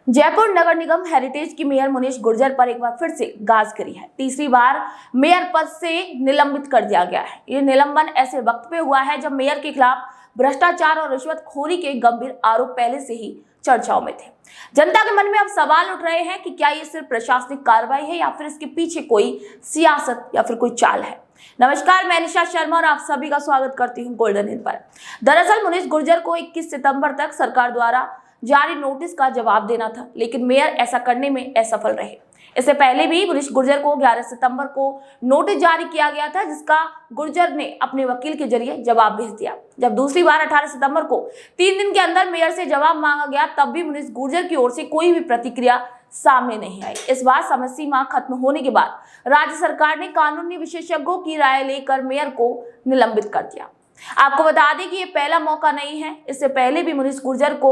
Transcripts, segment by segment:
जयपुर नगर निगम heritage की mayor Munish Gurjar पर एक बार फिर से गाज गिरी है। तीसरी बार मेयर पद से निलंबित कर दिया गया है। ये निलंबन ऐसे वक्त पे हुआ है जब मेयर के खिलाफ भ्रष्टाचार और रिश्वतखोरी के गंभीर आरोप पहले से ही चर्चाओं में थे। जनता के मन में अब सवाल उठ रहे हैं कि क्या ये सिर्फ प्रशासनिक कार्रवाई है या फिर इसके पीछे कोई सियासत या फिर कोई चाल है। नमस्कार, मैं निशा शर्मा और आप सभी का स्वागत करती हूँ गोल्डन हिंद पर। दरअसल मुनीश गुर्जर को 21 सितंबर तक सरकार द्वारा जारी नोटिस का जवाब देना था, लेकिन मेयर ऐसा करने में असफल रहे। इससे पहले भी मुनीश गुर्जर को 11 सितंबर को नोटिस जारी किया गया था, जिसका गुर्जर ने अपने वकील के जरिए जवाब भेज दिया। जब दूसरी बार 18 सितंबर को 3 दिन के अंदर मेयर से जवाब मांगा गया, तब भी मुनीश गुर्जर की ओर से कोई भी प्रतिक्रिया सामने नहीं आई। इस बार समय सीमा खत्म होने के बाद राज्य सरकार ने कानूनी विशेषज्ञों की राय लेकर मेयर को निलंबित कर दिया। आपको बता दें कि ये पहला मौका नहीं है। इससे पहले भी मुनीश गुर्जर को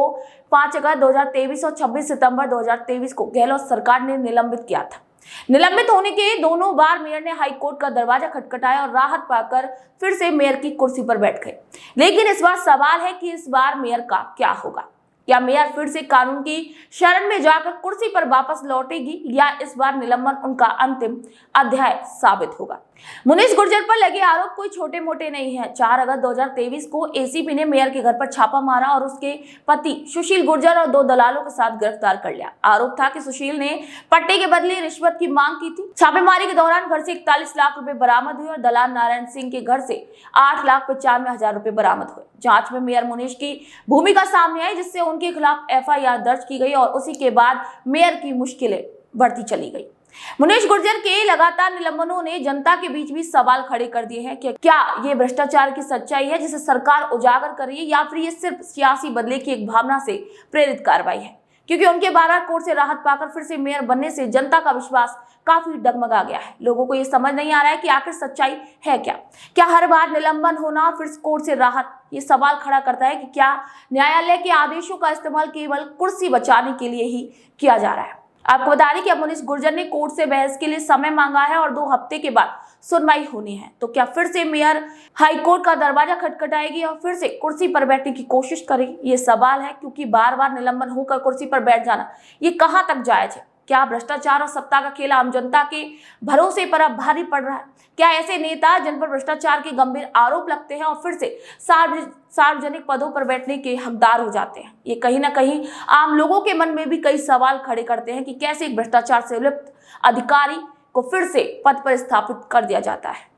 5 अगस्त 2023 और 26 सितंबर 2023 को गहलोत सरकार ने निलंबित किया था। निलंबित होने के दोनों बार मेयर ने हाई कोर्ट का दरवाजा खटखटाया और राहत पाकर फिर से मेयर की कुर्सी पर बैठ गए। लेकिन इस बार सवाल है कि इस बार मेयर का क्या होगा। क्या मेयर फिर से कानून की शरण में जाकर कुर्सी पर वापस लौटेगी या इस बार निलंबन उनका अंतिम अध्याय साबित होगा। मुनीश गुर्जर पर लगे आरोप कोई छोटे मोटे नहीं है। 4 अगस्त 2023 को एसीपी ने मेयर के घर पर छापा मारा और उसके पति सुशील गुर्जर और 2 दलालों के साथ गिरफ्तार कर लिया। आरोप था कि सुशील ने पट्टे के बदले रिश्वत की मांग की थी। छापेमारी के दौरान घर से 41 लाख रुपए बरामद हुए और दलाल नारायण सिंह के घर से 8,95,000 रुपए बरामद हुए। जांच में मेयर मुनीश की भूमिका सामने आई, जिससे उनके खिलाफ एफआईआर दर्ज की गई और उसी के बाद मेयर की मुश्किलें बढ़ती चली गई। मुनीश गुर्जर के लगातार निलंबनों ने जनता के बीच भी सवाल खड़े कर दिए हैं कि क्या ये भ्रष्टाचार की सच्चाई है जिसे सरकार उजागर कर रही है या फिर ये सिर्फ सियासी बदले की एक भावना से प्रेरित कार्रवाई है। क्योंकि उनके 12 कोर्ट से राहत पाकर फिर से मेयर बनने से जनता का विश्वास काफी डगमगा गया है। लोगों को ये समझ नहीं आ रहा है कि आखिर सच्चाई है क्या हर बार निलंबन होना फिर कोर्ट से राहत ये सवाल खड़ा करता है कि क्या न्यायालय के आदेशों का इस्तेमाल केवल कुर्सी बचाने के लिए ही किया जा रहा है। आपको बता दें कि अब मुनीश गुर्जर ने कोर्ट से बहस के लिए समय मांगा है और 2 हफ्ते के बाद सुनवाई होनी है। तो क्या फिर से मेयर हाई कोर्ट का दरवाजा खटखटाएगी और फिर से कुर्सी पर बैठने की कोशिश करेगी? ये सवाल है, क्योंकि बार बार निलंबन होकर कुर्सी पर बैठ जाना ये कहां तक जायज है। क्या भ्रष्टाचार और सत्ता का खेल आम जनता के भरोसे पर अब भारी पड़ रहा है? क्या ऐसे नेता जिन पर भ्रष्टाचार के गंभीर आरोप लगते हैं और फिर से सार्वजनिक पदों पर बैठने के हकदार हो जाते हैं? ये कहीं ना कहीं आम लोगों के मन में भी कई सवाल खड़े करते हैं कि कैसे एक भ्रष्टाचार से लिप्त अधिकारी को फिर से पद पर स्थापित कर दिया जाता है।